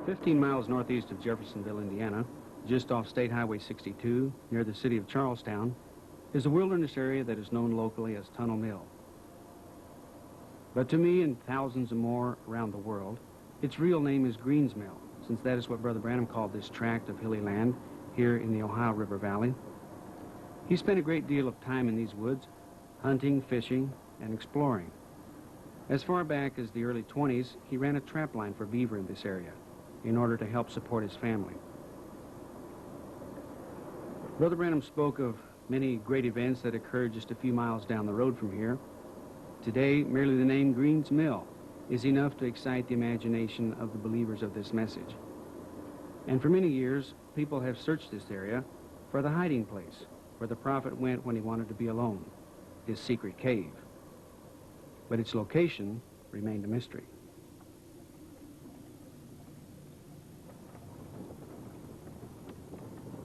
15 miles northeast of Jeffersonville, Indiana, just off State Highway 62, near the city of Charlestown, is a wilderness area that is known locally as Tunnel Mill. But to me and thousands of more around the world, its real name is Greens Mill, since that is what Brother Branham called this tract of hilly land here in the Ohio River Valley. He spent a great deal of time in these woods, hunting, fishing, and exploring. As far back as the early 20s, he ran a trap line for beaver in this area in order to help support his family. Brother Branham spoke of many great events that occurred just a few miles down the road from here. Today, merely the name Greens Mill is enough to excite the imagination of the believers of this message. And for many years, people have searched this area for the hiding place where the prophet went when he wanted to be alone, his secret cave. But its location remained a mystery.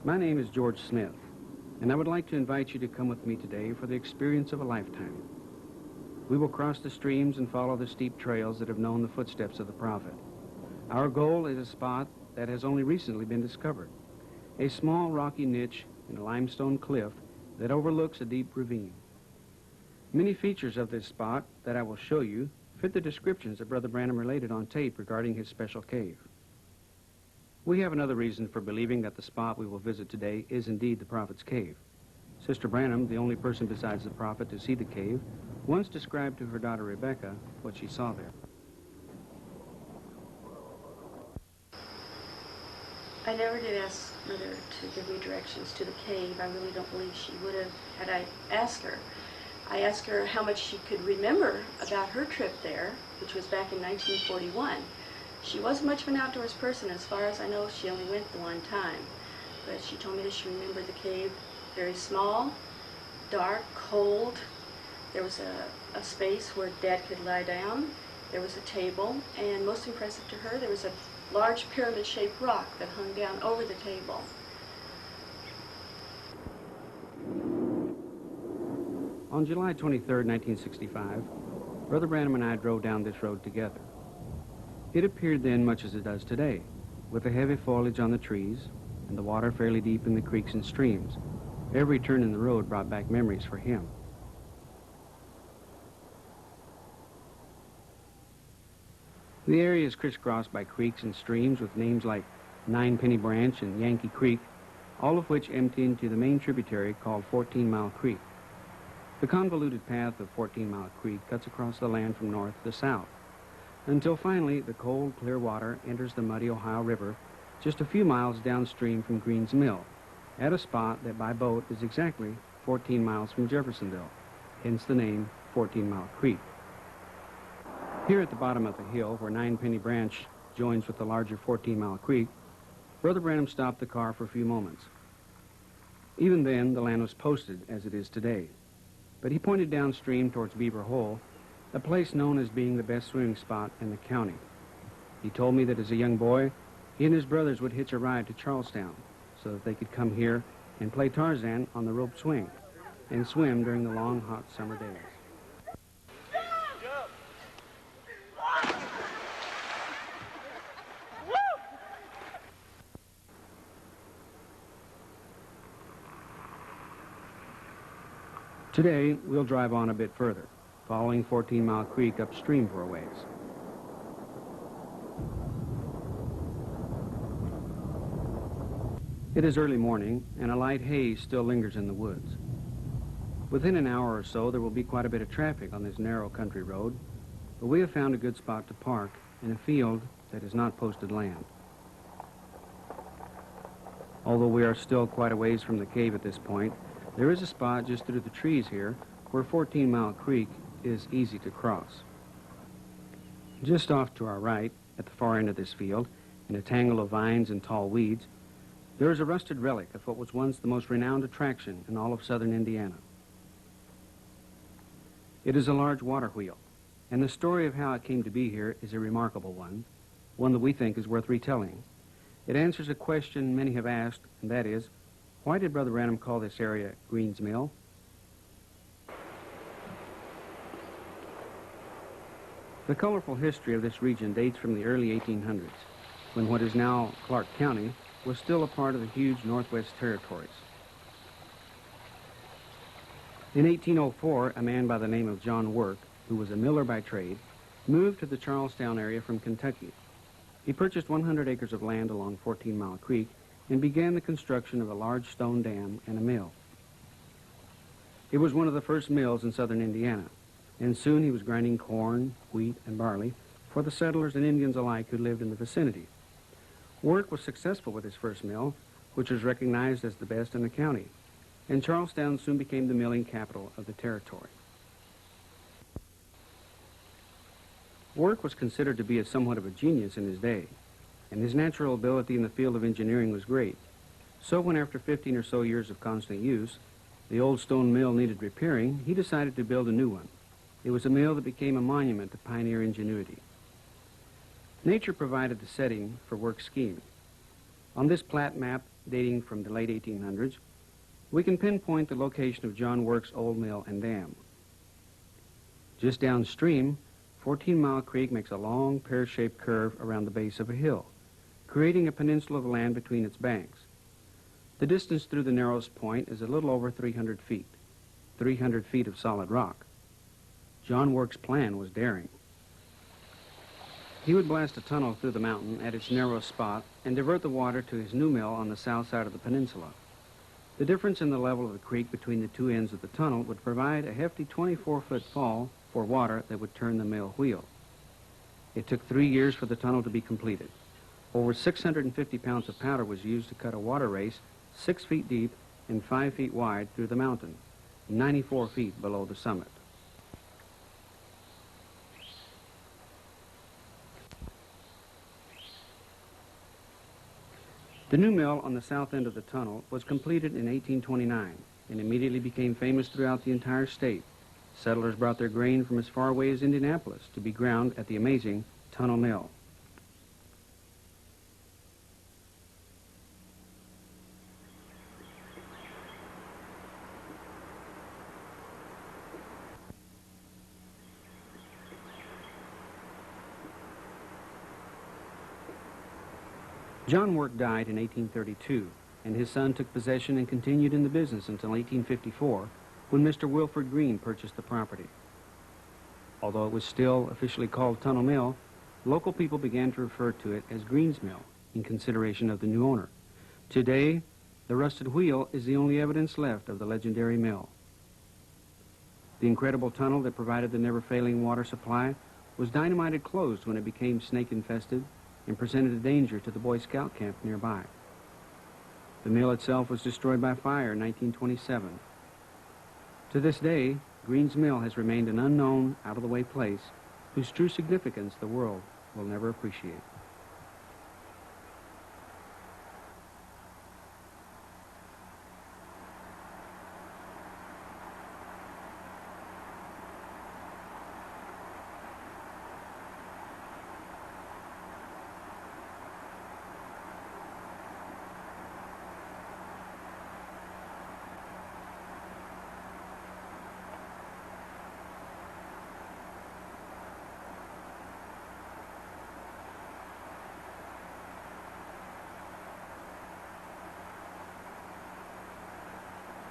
My name is George Smith, and I would like to invite you to come with me today for the experience of a lifetime. We will cross the streams and follow the steep trails that have known the footsteps of the prophet. Our goal is a spot that has only recently been discovered, a small rocky niche in a limestone cliff that overlooks a deep ravine. Many features of this spot that I will show you fit the descriptions that Brother Branham related on tape regarding his special cave. We have another reason for believing that the spot we will visit today is indeed the prophet's cave. Sister Branham, the only person besides the prophet to see the cave, once described to her daughter Rebecca what she saw there. I never did ask Mother to give me directions to the cave. I really don't believe she would have had I asked her. I asked her how much she could remember about her trip there, which was back in 1941. She wasn't much of an outdoors person. As far as I know, she only went the one time. But she told me that she remembered the cave very small, dark, cold. There was a space where Dad could lie down. There was a table, and most impressive to her, there was a large pyramid-shaped rock that hung down over the table. On July 23, 1965, Brother Branham and I drove down this road together. It appeared then much as it does today, with the heavy foliage on the trees and the water fairly deep in the creeks and streams. Every turn in the road brought back memories for him. The area is crisscrossed by creeks and streams with names like Ninepenny Branch and Yankee Creek, all of which empty into the main tributary called 14 Mile Creek. The convoluted path of 14 Mile Creek cuts across the land from north to south, until finally the cold, clear water enters the muddy Ohio River just a few miles downstream from Greens Mill, at a spot that by boat is exactly 14 miles from Jeffersonville, hence the name 14 Mile Creek. Here at the bottom of the hill, where Ninepenny Branch joins with the larger 14 Mile Creek, Brother Branham stopped the car for a few moments. Even then, the land was posted as it is today, but he pointed downstream towards Beaver Hole, a place known as being the best swimming spot in the county. He told me that as a young boy, he and his brothers would hitch a ride to Charlestown so that they could come here and play Tarzan on the rope swing and swim during the long, hot summer days. Today, we'll drive on a bit further, following 14 Mile Creek upstream for a ways. It is early morning, and a light haze still lingers in the woods. Within an hour or so, there will be quite a bit of traffic on this narrow country road, but we have found a good spot to park in a field that is not posted land. Although we are still quite a ways from the cave at this point, there is a spot just through the trees here where 14 Mile Creek is easy to cross. Just off to our right, at the far end of this field, in a tangle of vines and tall weeds, there is a rusted relic of what was once the most renowned attraction in all of southern Indiana. It is a large water wheel, and the story of how it came to be here is a remarkable one that we think is worth retelling. It answers a question many have asked, and that is, why did Brother Branham call this area Greens Mill? The colorful history of this region dates from the early 1800s. when what is now Clark County was still a part of the huge Northwest Territories. In 1804, a man by the name of John Work, who was a miller by trade, moved to the Charlestown area from Kentucky. He purchased 100 acres of land along 14 Mile Creek and began the construction of a large stone dam and a mill. It was one of the first mills in southern Indiana, and soon he was grinding corn, wheat, and barley for the settlers and Indians alike who lived in the vicinity. Work was successful with his first mill, which was recognized as the best in the county, and Charlestown soon became the milling capital of the territory. Work was considered to be somewhat of a genius in his day, and his natural ability in the field of engineering was great. So when after 15 or so years of constant use, the old stone mill needed repairing, he decided to build a new one. It was a mill that became a monument to pioneer ingenuity. Nature provided the setting for Work's scheme. On this plat map dating from the late 1800s, we can pinpoint the location of John Work's old mill and dam. Just downstream, 14 Mile Creek makes a long pear-shaped curve around the base of a hill, creating a peninsula of land between its banks. The distance through the narrowest point is a little over 300 feet, 300 feet of solid rock. John Work's plan was daring. He would blast a tunnel through the mountain at its narrowest spot and divert the water to his new mill on the south side of the peninsula. The difference in the level of the creek between the two ends of the tunnel would provide a hefty 24-foot fall for water that would turn the mill wheel. It took 3 years for the tunnel to be completed. Over 650 pounds of powder was used to cut a water race 6 feet deep and 5 feet wide through the mountain, 94 feet below the summit. The new mill on the south end of the tunnel was completed in 1829 and immediately became famous throughout the entire state. Settlers brought their grain from as far away as Indianapolis to be ground at the amazing Tunnel Mill. John Work died in 1832, and his son took possession and continued in the business until 1854, when Mr. Wilford Green purchased the property. Although it was still officially called Tunnel Mill, local people began to refer to it as Green's Mill in consideration of the new owner. Today, the rusted wheel is the only evidence left of the legendary mill. The incredible tunnel that provided the never-failing water supply was dynamited closed when it became snake-infested and presented a danger to the Boy Scout camp nearby. The mill itself was destroyed by fire in 1927. To this day, Green's Mill has remained an unknown, out-of-the-way place whose true significance the world will never appreciate.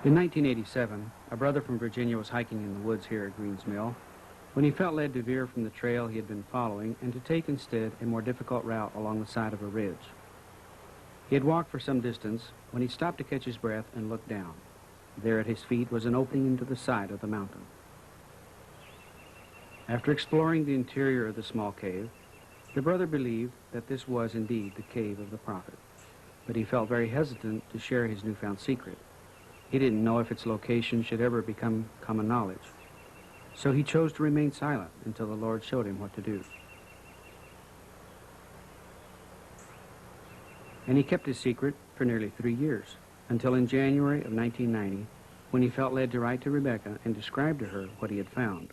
In 1987, a brother from Virginia was hiking in the woods here at Green's Mill when he felt led to veer from the trail he had been following and to take instead a more difficult route along the side of a ridge. He had walked for some distance when he stopped to catch his breath and looked down. There at his feet was an opening into the side of the mountain. After exploring the interior of the small cave, the brother believed that this was indeed the cave of the prophet, but he felt very hesitant to share his newfound secret. He didn't know if its location should ever become common knowledge. So he chose to remain silent until the Lord showed him what to do. And he kept his secret for nearly 3 years, until in January of 1990, when he felt led to write to Rebecca and describe to her what he had found.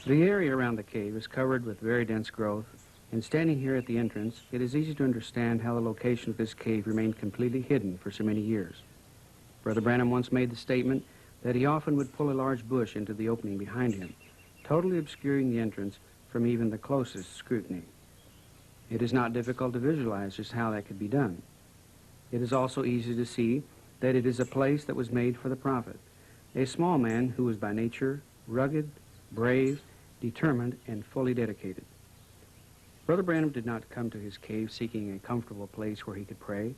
The area around the cave is covered with very dense growth, and standing here at the entrance, it is easy to understand how the location of this cave remained completely hidden for so many years. Brother Branham once made the statement that he often would pull a large bush into the opening behind him, totally obscuring the entrance from even the closest scrutiny. It is not difficult to visualize just how that could be done. It is also easy to see that it is a place that was made for the prophet, a small man who was by nature rugged, brave, determined, and fully dedicated. Brother Branham did not come to his cave seeking a comfortable place where he could pray,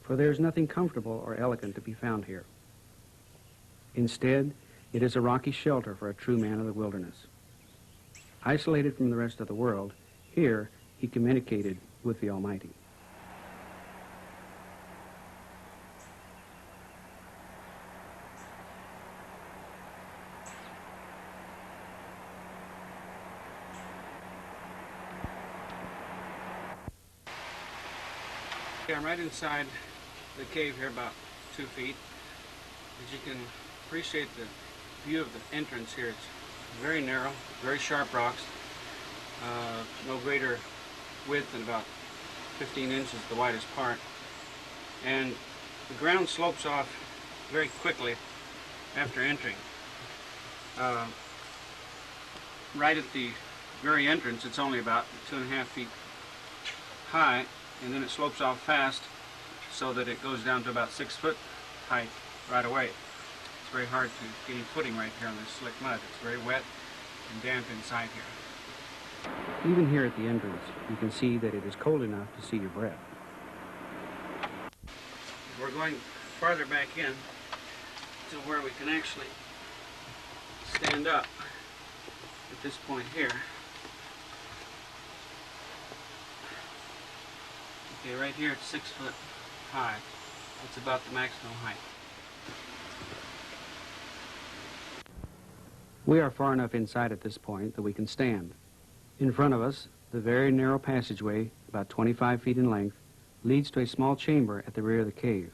for there is nothing comfortable or elegant to be found here. Instead, it is a rocky shelter for a true man of the wilderness. Isolated from the rest of the world, here he communicated with the Almighty. Okay, I'm right inside the cave here, about 2 feet. As you can appreciate the view of the entrance here, it's very narrow, very sharp rocks, no greater width than about 15 inches, the widest part. And the ground slopes off very quickly after entering. Right at the very entrance, it's only about 2.5 feet high, and then it slopes off fast so that it goes down to about 6 foot height right away. It's very hard to get any footing right here on this slick mud. It's very wet and damp inside here. Even here at the entrance, you can see that it is cold enough to see your breath. We're going farther back in to where we can actually stand up at this point here. Okay, right here it's 6 foot high. That's about the maximum height. We are far enough inside at this point that we can stand. In front of us, the very narrow passageway, about 25 feet in length, leads to a small chamber at the rear of the cave.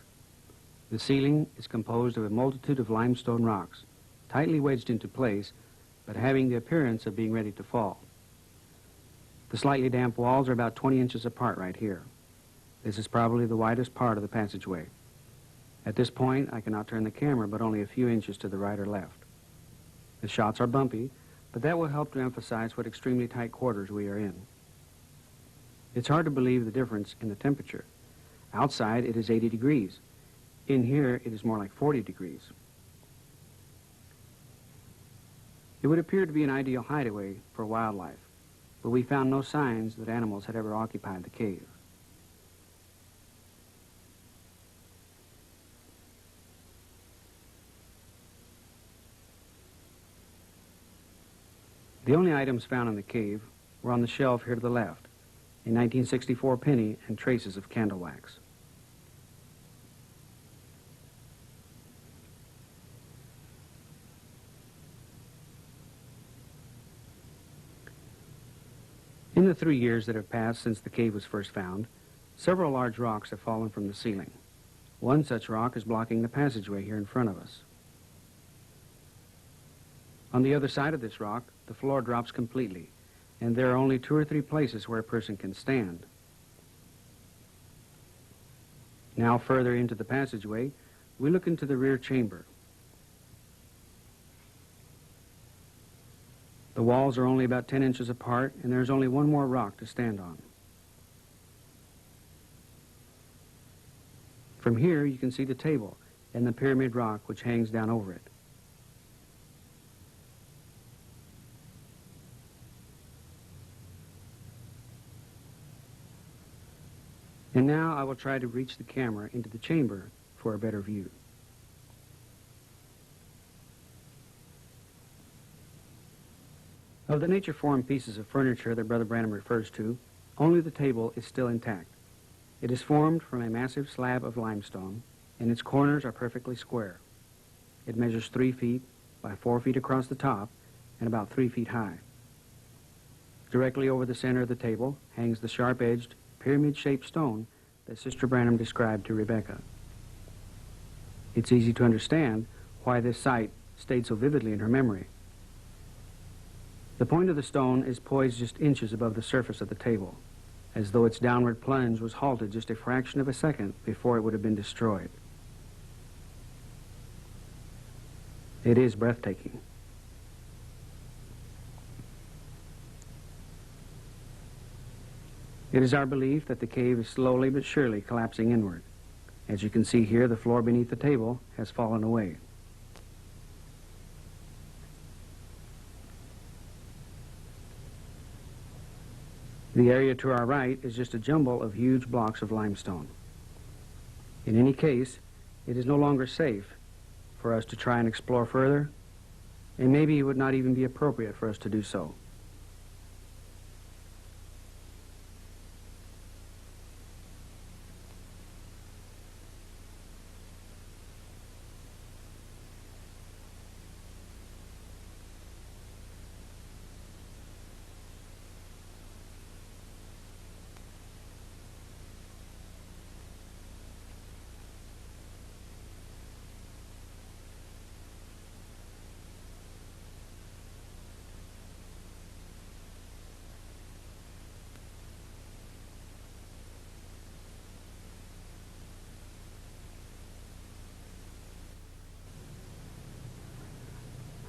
The ceiling is composed of a multitude of limestone rocks, tightly wedged into place, but having the appearance of being ready to fall. The slightly damp walls are about 20 inches apart right here. This is probably the widest part of the passageway. At this point, I cannot turn the camera but only a few inches to the right or left. The shots are bumpy, but that will help to emphasize what extremely tight quarters we are in. It's hard to believe the difference in the temperature. Outside, it is 80 degrees. In here, it is more like 40 degrees. It would appear to be an ideal hideaway for wildlife, but we found no signs that animals had ever occupied the cave. The only items found in the cave were on the shelf here to the left, a 1964 penny and traces of candle wax. In the 3 years that have passed since the cave was first found, several large rocks have fallen from the ceiling. One such rock is blocking the passageway here in front of us. On the other side of this rock, the floor drops completely, and there are only 2 or 3 places where a person can stand. Now further into the passageway, we look into the rear chamber. The walls are only about 10 inches apart, and there's only one more rock to stand on. From here, you can see the table and the pyramid rock which hangs down over it. And now I will try to reach the camera into the chamber for a better view. Of the nature-formed pieces of furniture that Brother Branham refers to, only the table is still intact. It is formed from a massive slab of limestone, and its corners are perfectly square. It measures 3 feet by 4 feet across the top and about 3 feet high. Directly over the center of the table hangs the sharp-edged, pyramid-shaped stone that Sister Branham described to Rebecca. It's easy to understand why this sight stayed so vividly in her memory. The point of the stone is poised just inches above the surface of the table, as though its downward plunge was halted just a fraction of a second before it would have been destroyed. It is breathtaking. It is our belief that the cave is slowly but surely collapsing inward. As you can see here, the floor beneath the table has fallen away. The area to our right is just a jumble of huge blocks of limestone. In any case, it is no longer safe for us to try and explore further, and maybe it would not even be appropriate for us to do so.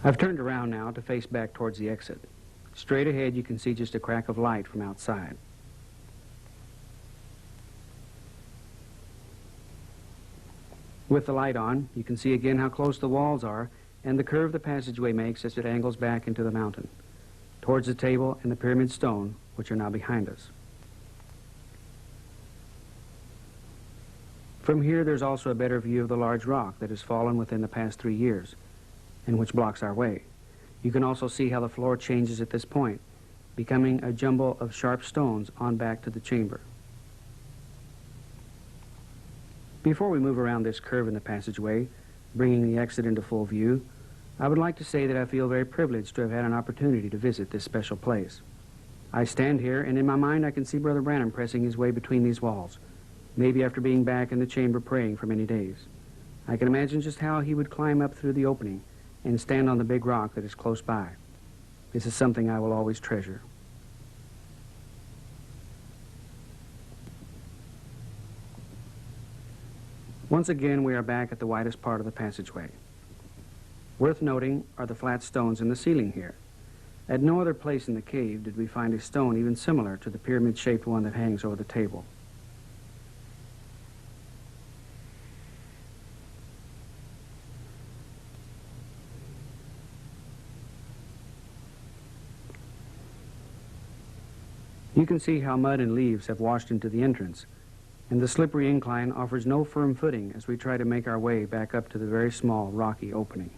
I've turned around now to face back towards the exit. Straight ahead you can see just a crack of light from outside. With the light on, you can see again how close the walls are and the curve the passageway makes as it angles back into the mountain, towards the table and the pyramid stone, which are now behind us. From here there's also a better view of the large rock that has fallen within the past 3 years, and which blocks our way. You can also see how the floor changes at this point, becoming a jumble of sharp stones on back to the chamber. Before we move around this curve in the passageway, bringing the exit into full view, I would like to say that I feel very privileged to have had an opportunity to visit this special place. I stand here, and in my mind I can see Brother Branham pressing his way between these walls, maybe after being back in the chamber praying for many days. I can imagine just how he would climb up through the opening and stand on the big rock that is close by. This is something I will always treasure. Once again, we are back at the widest part of the passageway. Worth noting are the flat stones in the ceiling here. At no other place in the cave did we find a stone even similar to the pyramid-shaped one that hangs over the table. You can see how mud and leaves have washed into the entrance, and the slippery incline offers no firm footing as we try to make our way back up to the very small rocky opening.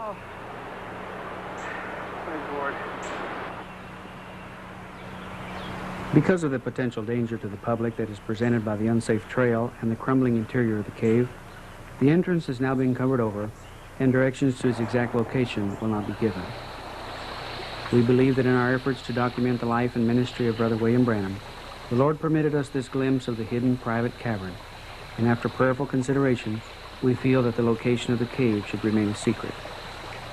Oh, my Lord. Because of the potential danger to the public that is presented by the unsafe trail and the crumbling interior of the cave, the entrance is now being covered over, and directions to its exact location will not be given. We believe that in our efforts to document the life and ministry of Brother William Branham, the Lord permitted us this glimpse of the hidden private cavern, and after prayerful consideration, we feel that the location of the cave should remain a secret.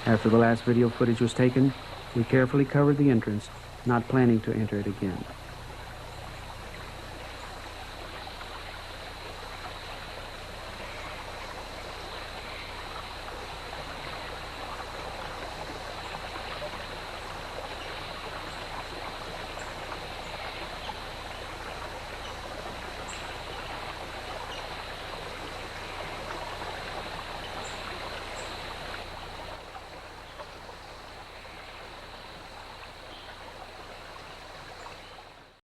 After the last video footage was taken, we carefully covered the entrance, not planning to enter it again.